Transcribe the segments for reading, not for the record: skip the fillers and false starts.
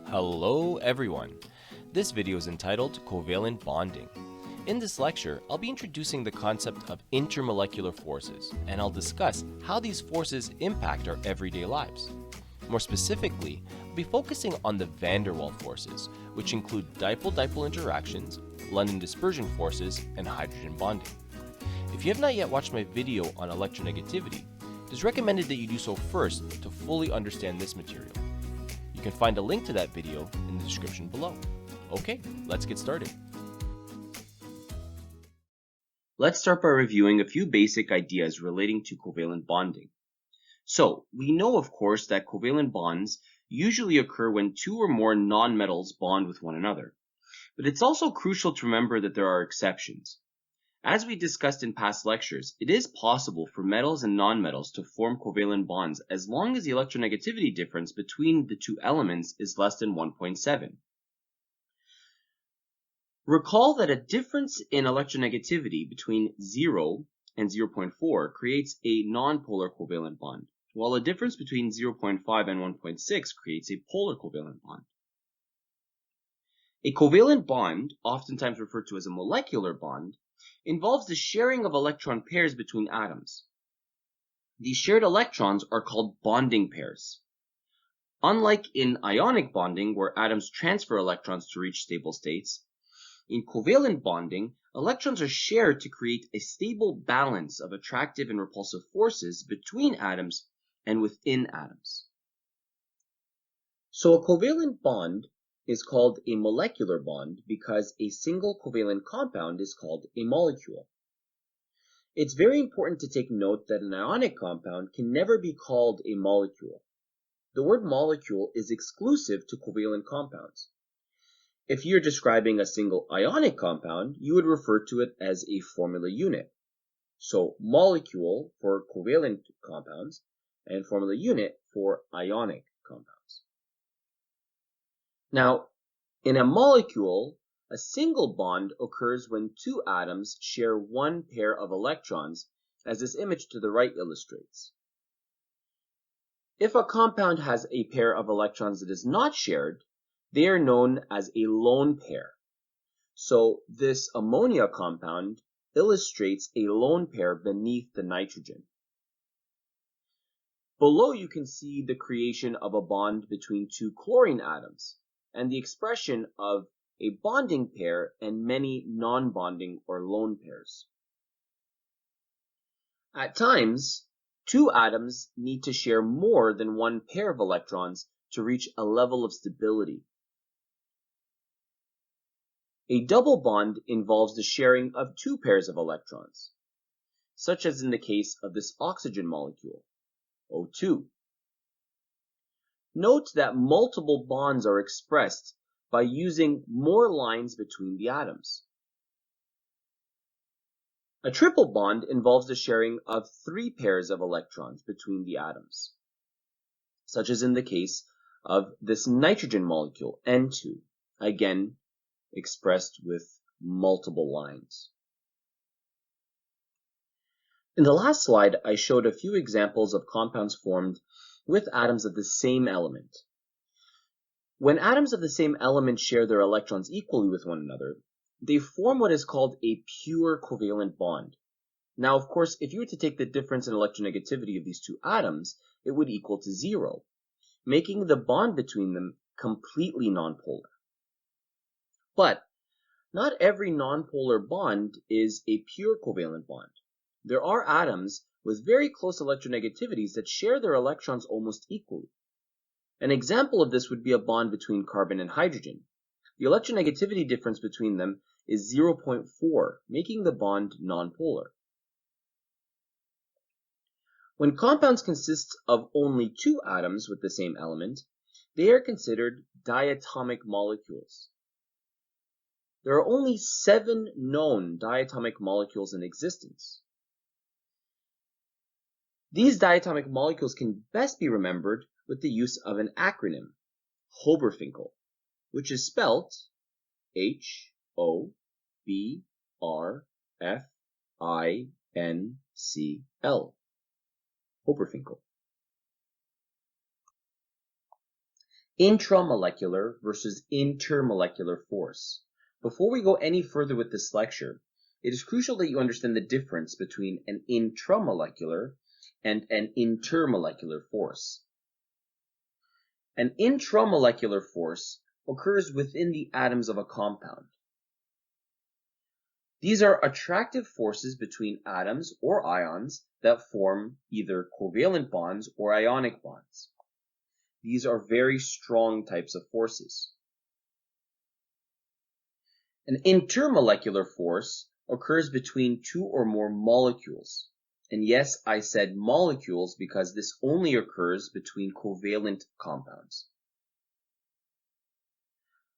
Hello everyone. This video is entitled Covalent Bonding. In this lecture, I'll be introducing the concept of intermolecular forces, and I'll discuss how these forces impact our everyday lives. More specifically, I'll be focusing on the van der Waals forces, which include dipole-dipole interactions, London dispersion forces, and hydrogen bonding. If you have not yet watched my video on electronegativity, it is recommended that you do so first to fully understand this material. You can find a link to that video in the description below. Okay, let's get started. Let's start by reviewing a few basic ideas relating to covalent bonding. So, we know of course that covalent bonds usually occur when two or more nonmetals bond with one another. But it's also crucial to remember that there are exceptions. As we discussed in past lectures, it is possible for metals and nonmetals to form covalent bonds as long as the electronegativity difference between the two elements is less than 1.7. Recall that a difference in electronegativity between 0 and 0.4 creates a nonpolar covalent bond, while a difference between 0.5 and 1.6 creates a polar covalent bond. A covalent bond, oftentimes referred to as a molecular bond, involves the sharing of electron pairs between atoms. These shared electrons are called bonding pairs. Unlike in ionic bonding, where atoms transfer electrons to reach stable states, in covalent bonding, electrons are shared to create a stable balance of attractive and repulsive forces between atoms and within atoms. So a covalent bond is called a molecular bond because a single covalent compound is called a molecule. It's very important to take note that an ionic compound can never be called a molecule. The word molecule is exclusive to covalent compounds. If you're describing a single ionic compound, you would refer to it as a formula unit. So molecule for covalent compounds and formula unit for ionic compounds. Now, in a molecule, a single bond occurs when two atoms share one pair of electrons, as this image to the right illustrates. If a compound has a pair of electrons that is not shared, they are known as a lone pair. So this ammonia compound illustrates a lone pair beneath the nitrogen. Below you can see the creation of a bond between two chlorine atoms and the expression of a bonding pair and many non-bonding or lone pairs. At times, two atoms need to share more than one pair of electrons to reach a level of stability. A double bond involves the sharing of two pairs of electrons, such as in the case of this oxygen molecule, O2. Note that multiple bonds are expressed by using more lines between the atoms. A triple bond involves the sharing of three pairs of electrons between the atoms, such as in the case of this nitrogen molecule, N2, again expressed with multiple lines. In the last slide, I showed a few examples of compounds formed with atoms of the same element. When atoms of the same element share their electrons equally with one another, they form what is called a pure covalent bond. Now, of course, if you were to take the difference in electronegativity of these two atoms, it would equal to 0, making the bond between them completely nonpolar. But not every nonpolar bond is a pure covalent bond. There are atoms with very close electronegativities that share their electrons almost equally. An example of this would be a bond between carbon and hydrogen. The electronegativity difference between them is 0.4, making the bond nonpolar. When compounds consist of only two atoms with the same element, they are considered diatomic molecules. There are only 7 known diatomic molecules in existence. These diatomic molecules can best be remembered with the use of an acronym, Hobberfinkel, which is spelt H-O-B-R-F-I-N-C-L, Hobberfinkel. Intramolecular versus intermolecular force. Before we go any further with this lecture, it is crucial that you understand the difference between an intramolecular and an intermolecular force. An intramolecular force occurs within the atoms of a compound. These are attractive forces between atoms or ions that form either covalent bonds or ionic bonds. These are very strong types of forces. An intermolecular force occurs between two or more molecules. And yes, I said molecules because this only occurs between covalent compounds.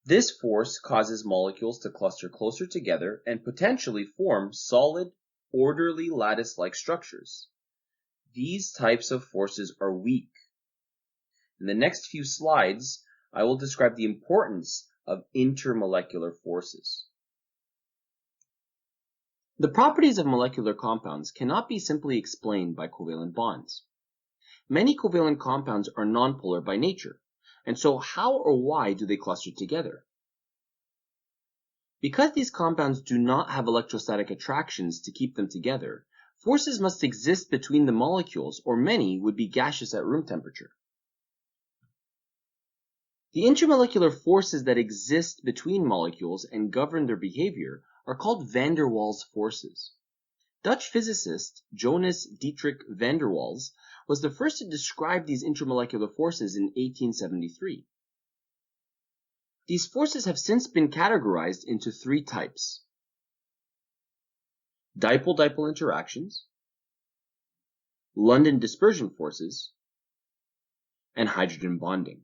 This force causes molecules to cluster closer together and potentially form solid, orderly lattice-like structures. These types of forces are weak. In the next few slides, I will describe the importance of intermolecular forces. The properties of molecular compounds cannot be simply explained by covalent bonds. Many covalent compounds are nonpolar by nature, and so how or why do they cluster together? Because these compounds do not have electrostatic attractions to keep them together, forces must exist between the molecules, or many would be gaseous at room temperature. The intermolecular forces that exist between molecules and govern their behavior are called van der Waals forces. Dutch physicist Jonas Dietrich van der Waals was the first to describe these intermolecular forces in 1873. These forces have since been categorized into three types: dipole-dipole interactions, London dispersion forces, and hydrogen bonding.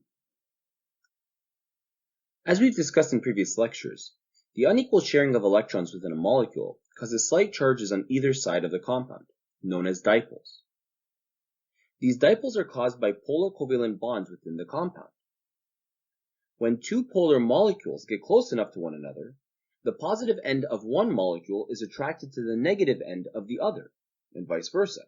As we've discussed in previous lectures, the unequal sharing of electrons within a molecule causes slight charges on either side of the compound, known as dipoles. These dipoles are caused by polar covalent bonds within the compound. When two polar molecules get close enough to one another, the positive end of one molecule is attracted to the negative end of the other, and vice versa.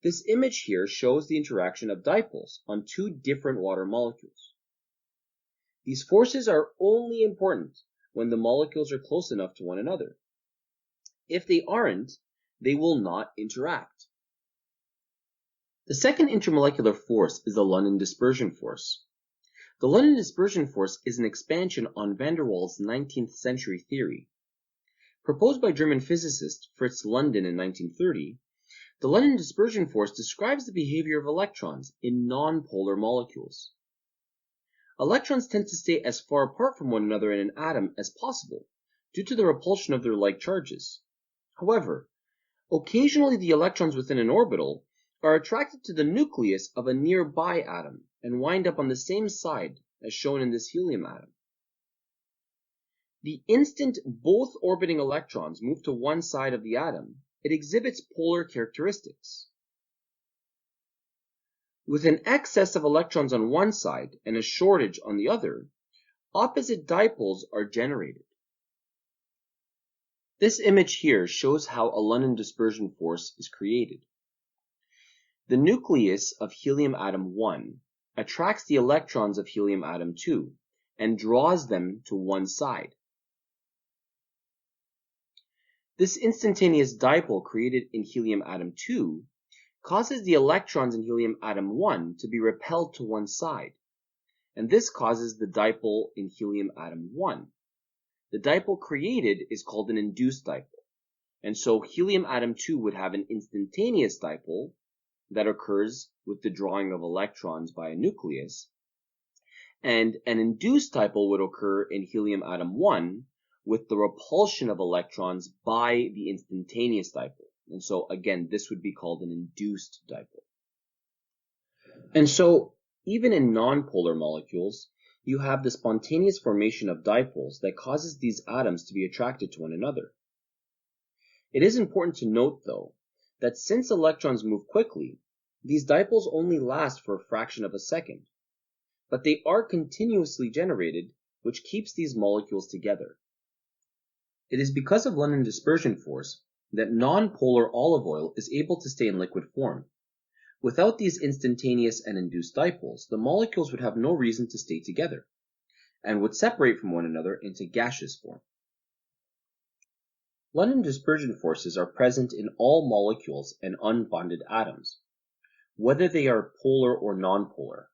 This image here shows the interaction of dipoles on two different water molecules. These forces are only important when the molecules are close enough to one another. If they aren't, they will not interact. The second intermolecular force is the London dispersion force. The London dispersion force is an expansion on van der Waals' 19th century theory. Proposed by German physicist Fritz London in 1930, the London dispersion force describes the behavior of electrons in nonpolar molecules. Electrons tend to stay as far apart from one another in an atom as possible due to the repulsion of their like charges. However, occasionally the electrons within an orbital are attracted to the nucleus of a nearby atom and wind up on the same side as shown in this helium atom. The instant both orbiting electrons move to one side of the atom, it exhibits polar characteristics. With an excess of electrons on one side and a shortage on the other, opposite dipoles are generated. This image here shows how a London dispersion force is created. The nucleus of helium atom 1 attracts the electrons of helium atom 2 and draws them to one side. This instantaneous dipole created in helium atom 2 causes the electrons in helium atom 1 to be repelled to one side, and this causes the dipole in helium atom 1. The dipole created is called an induced dipole, and so helium atom 2 would have an instantaneous dipole that occurs with the drawing of electrons by a nucleus, and an induced dipole would occur in helium atom 1 with the repulsion of electrons by the instantaneous dipole. And so again, this would be called an induced dipole. And so even in nonpolar molecules, you have the spontaneous formation of dipoles that causes these atoms to be attracted to one another. It is important to note, though, that since electrons move quickly, these dipoles only last for a fraction of a second, but they are continuously generated, which keeps these molecules together. It is because of London dispersion force that non-polar olive oil is able to stay in liquid form, Without these instantaneous and induced dipoles, the molecules would have no reason to stay together, and would separate from one another into gaseous form. London dispersion forces are present in all molecules and unbonded atoms, whether they are polar or nonpolar.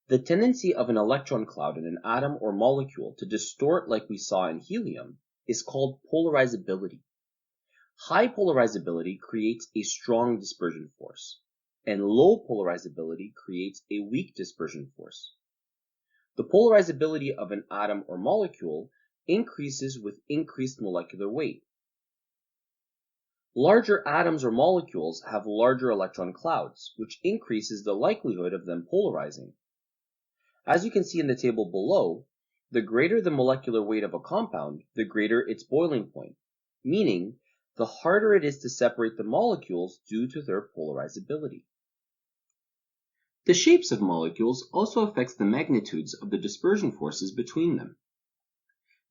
The tendency of an electron cloud in an atom or molecule to distort like we saw in helium is called polarizability. High polarizability creates a strong dispersion force, and low polarizability creates a weak dispersion force. The polarizability of an atom or molecule increases with increased molecular weight. Larger atoms or molecules have larger electron clouds, which increases the likelihood of them polarizing. As you can see in the table below, the greater the molecular weight of a compound, the greater its boiling point, meaning the harder it is to separate the molecules due to their polarizability. The shapes of molecules also affects the magnitudes of the dispersion forces between them.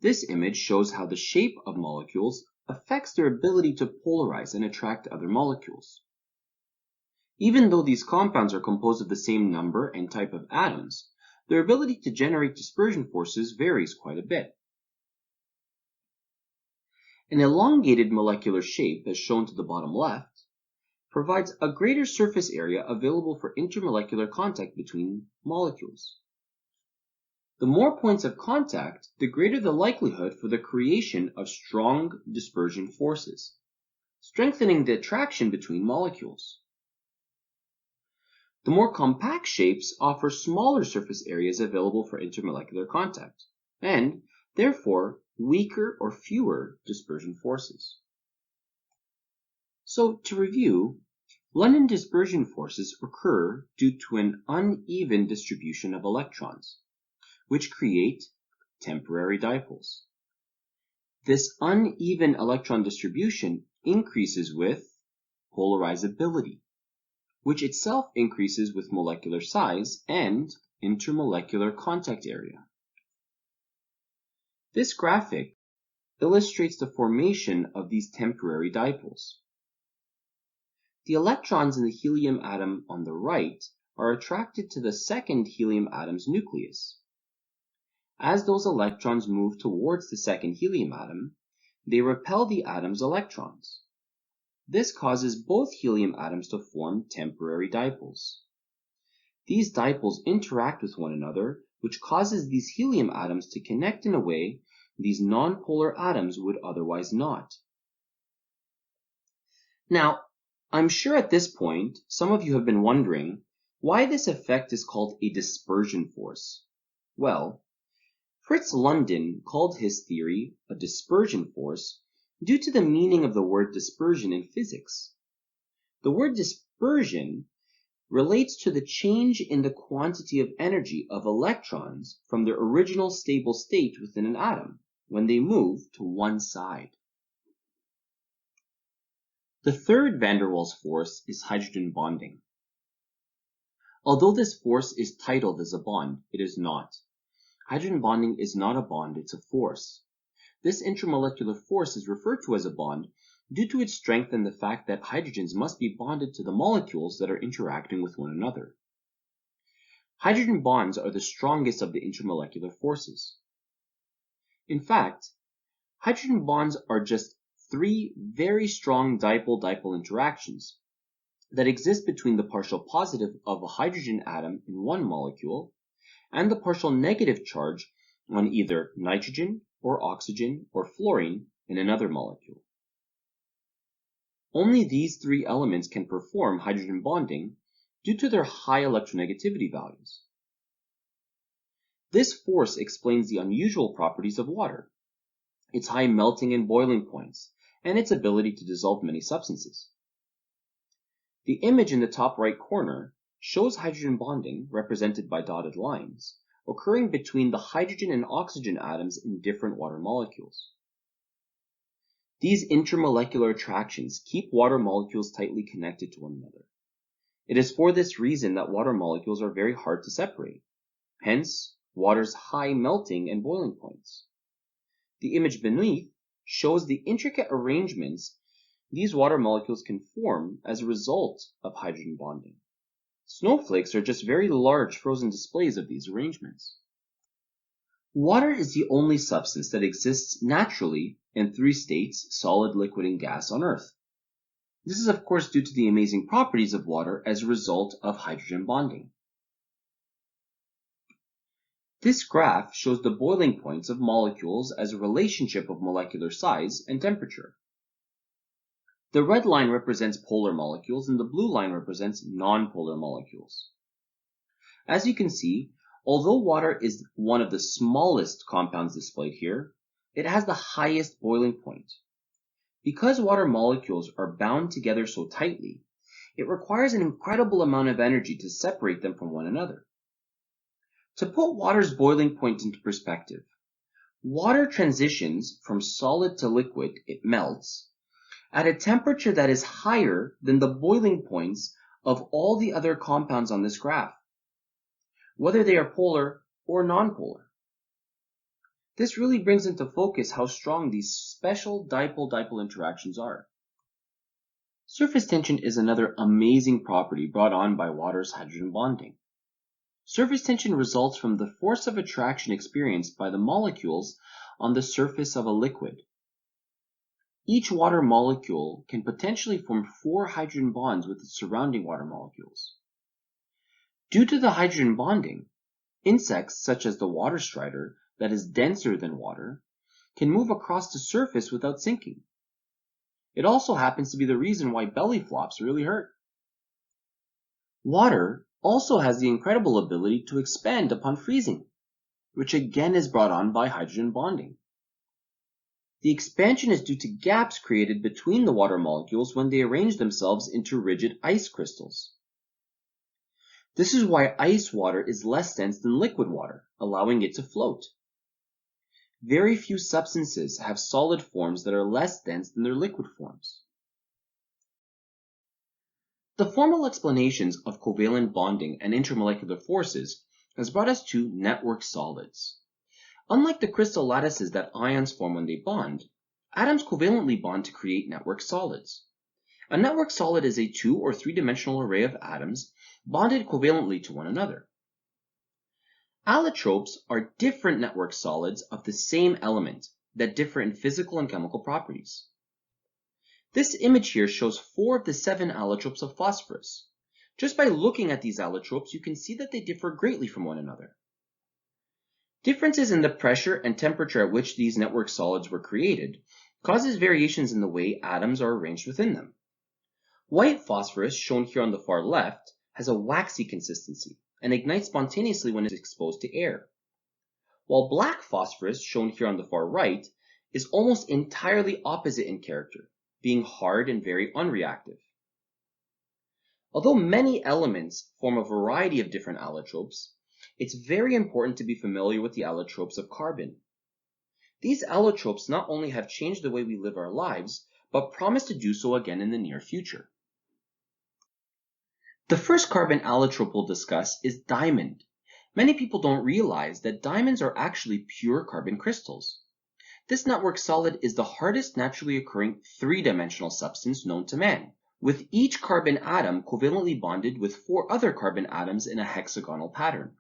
This image shows how the shape of molecules affects their ability to polarize and attract other molecules. Even though these compounds are composed of the same number and type of atoms, their ability to generate dispersion forces varies quite a bit. An elongated molecular shape, as shown to the bottom left, provides a greater surface area available for intermolecular contact between molecules. The more points of contact, the greater the likelihood for the creation of strong dispersion forces, strengthening the attraction between molecules. The more compact shapes offer smaller surface areas available for intermolecular contact, and, therefore, weaker or fewer dispersion forces. So, to review, London dispersion forces occur due to an uneven distribution of electrons, which create temporary dipoles. This uneven electron distribution increases with polarizability, which itself increases with molecular size and intermolecular contact area. This graphic illustrates the formation of these temporary dipoles. The electrons in the helium atom on the right are attracted to the second helium atom's nucleus. As those electrons move towards the second helium atom, they repel the atom's electrons. This causes both helium atoms to form temporary dipoles. These dipoles interact with one another, which causes these helium atoms to connect in a way these nonpolar atoms would otherwise not. Now, I'm sure at this point, some of you have been wondering why this effect is called a dispersion force. Well, Fritz London called his theory a dispersion force due to the meaning of the word dispersion in physics. The word dispersion relates to the change in the quantity of energy of electrons from their original stable state within an atom when they move to one side. The third van der Waals force is hydrogen bonding. Although this force is titled as a bond, it is not. Hydrogen bonding is not a bond, it's a force. This intramolecular force is referred to as a bond due to its strength and the fact that hydrogens must be bonded to the molecules that are interacting with one another. Hydrogen bonds are the strongest of the intermolecular forces. In fact, hydrogen bonds are just three very strong dipole-dipole interactions that exist between the partial positive of a hydrogen atom in one molecule and the partial negative charge on either nitrogen or oxygen or fluorine in another molecule. Only these three elements can perform hydrogen bonding due to their high electronegativity values. This force explains the unusual properties of water, its high melting and boiling points, and its ability to dissolve many substances. The image in the top right corner shows hydrogen bonding, represented by dotted lines, occurring between the hydrogen and oxygen atoms in different water molecules. These intermolecular attractions keep water molecules tightly connected to one another. It is for this reason that water molecules are very hard to separate, hence water's high melting and boiling points. The image beneath shows the intricate arrangements These water molecules can form as a result of hydrogen bonding. Snowflakes are just very large frozen displays of these arrangements. Water is the only substance that exists naturally in three states, solid, liquid, and gas, on Earth. This is of course due to the amazing properties of water as a result of hydrogen bonding. This graph shows the boiling points of molecules as a relationship of molecular size and temperature. The red line represents polar molecules and the blue line represents nonpolar molecules. As you can see, although water is one of the smallest compounds displayed here, it has the highest boiling point. Because water molecules are bound together so tightly, it requires an incredible amount of energy to separate them from one another. To put water's boiling point into perspective, water transitions from solid to liquid, it melts, at a temperature that is higher than the boiling points of all the other compounds on this graph, whether they are polar or nonpolar. This really brings into focus how strong these special dipole-dipole interactions are. Surface tension is another amazing property brought on by water's hydrogen bonding. Surface tension results from the force of attraction experienced by the molecules on the surface of a liquid. Each water molecule can potentially form 4 hydrogen bonds with its surrounding water molecules. Due to the hydrogen bonding, insects such as the water strider, that is denser than water, can move across the surface without sinking. It also happens to be the reason why belly flops really hurt. Water also has the incredible ability to expand upon freezing, which again is brought on by hydrogen bonding. The expansion is due to gaps created between the water molecules when they arrange themselves into rigid ice crystals. This is why ice water is less dense than liquid water, allowing it to float. Very few substances have solid forms that are less dense than their liquid forms. The formal explanations of covalent bonding and intermolecular forces has brought us to network solids. Unlike the crystal lattices that ions form when they bond, atoms covalently bond to create network solids. A network solid is a 2- or 3-dimensional array of atoms bonded covalently to one another. Allotropes are different network solids of the same element that differ in physical and chemical properties. This image here shows 4 of the 7 allotropes of phosphorus. Just by looking at these allotropes, you can see that they differ greatly from one another. Differences in the pressure and temperature at which these network solids were created causes variations in the way atoms are arranged within them. White phosphorus, shown here on the far left, has a waxy consistency and ignites spontaneously when it is exposed to air, while black phosphorus, shown here on the far right, is almost entirely opposite in character, being hard and very unreactive. Although many elements form a variety of different allotropes, it's very important to be familiar with the allotropes of carbon. These allotropes not only have changed the way we live our lives, but promise to do so again in the near future. The first carbon allotrope we'll discuss is diamond. Many people don't realize that diamonds are actually pure carbon crystals. This network solid is the hardest naturally occurring 3-dimensional substance known to man, with each carbon atom covalently bonded with 4 other carbon atoms in a hexagonal pattern.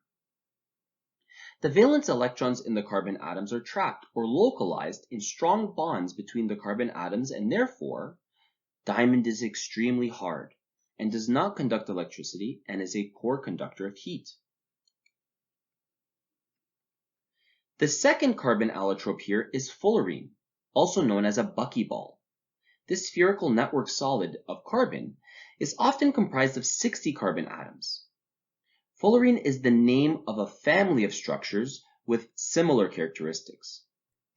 The valence electrons in the carbon atoms are trapped or localized in strong bonds between the carbon atoms, and therefore, diamond is extremely hard and does not conduct electricity and is a poor conductor of heat. The second carbon allotrope here is fullerene, also known as a buckyball. This spherical network solid of carbon is often comprised of 60 carbon atoms. Fullerene is the name of a family of structures with similar characteristics.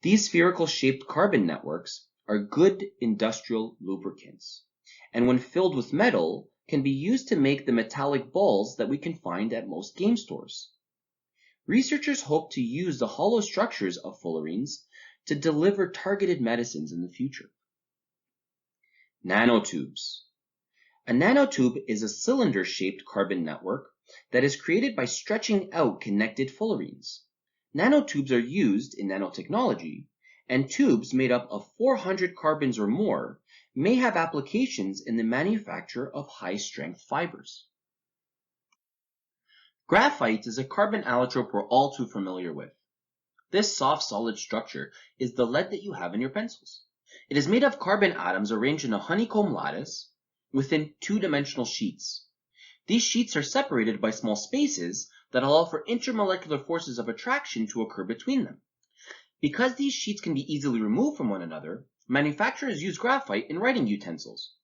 These spherical-shaped carbon networks are good industrial lubricants, and when filled with metal, can be used to make the metallic balls that we can find at most game stores. Researchers hope to use the hollow structures of fullerenes to deliver targeted medicines in the future. Nanotubes. A nanotube is a cylinder-shaped carbon network that is created by stretching out connected fullerenes. Nanotubes are used in nanotechnology and tubes made up of 400 carbons or more may have applications in the manufacture of high-strength fibers. Graphite is a carbon allotrope we're all too familiar with. This soft solid structure is the lead that you have in your pencils. It is made of carbon atoms arranged in a honeycomb lattice within two-dimensional sheets. These sheets are separated by small spaces that allow for intermolecular forces of attraction to occur between them. Because these sheets can be easily removed from one another, manufacturers use graphite in writing utensils.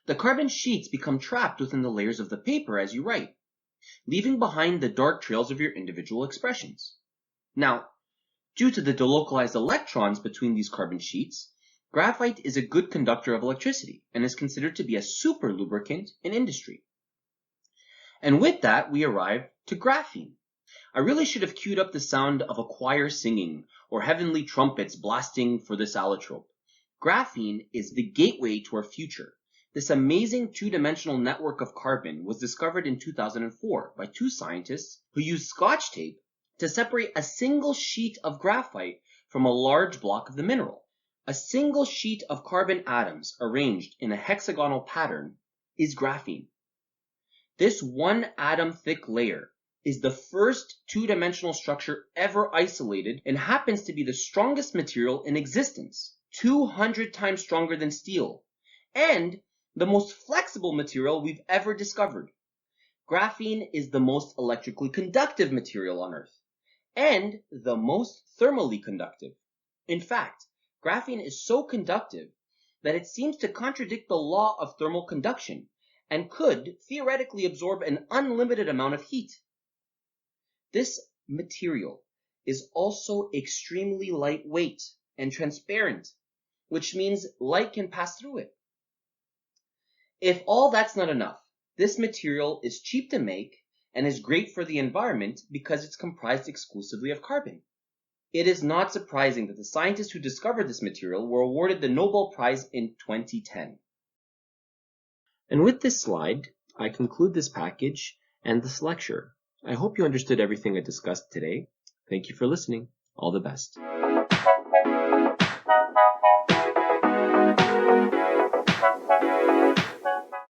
The carbon sheets become trapped within the layers of the paper as you write, leaving behind the dark trails of your individual expressions. Now, due to the delocalized electrons between these carbon sheets, graphite is a good conductor of electricity and is considered to be a super lubricant in industry. And with that, we arrive to graphene. I really should have queued up the sound of a choir singing or heavenly trumpets blasting for this allotrope. Graphene is the gateway to our future. This amazing two-dimensional network of carbon was discovered in 2004 by two scientists who used Scotch tape to separate a single sheet of graphite from a large block of the mineral. A single sheet of carbon atoms arranged in a hexagonal pattern is graphene. This one atom thick layer is the first two-dimensional structure ever isolated and happens to be the strongest material in existence, 200 times stronger than steel, and the most flexible material we've ever discovered. Graphene is the most electrically conductive material on Earth, and the most thermally conductive. In fact, graphene is so conductive that it seems to contradict the law of thermal conduction and could theoretically absorb an unlimited amount of heat. This material is also extremely lightweight and transparent, which means light can pass through it. If all that's not enough, this material is cheap to make and is great for the environment because it's comprised exclusively of carbon. It is not surprising that the scientists who discovered this material were awarded the Nobel Prize in 2010. And with this slide, I conclude this package and this lecture. I hope you understood everything I discussed today. Thank you for listening. All the best.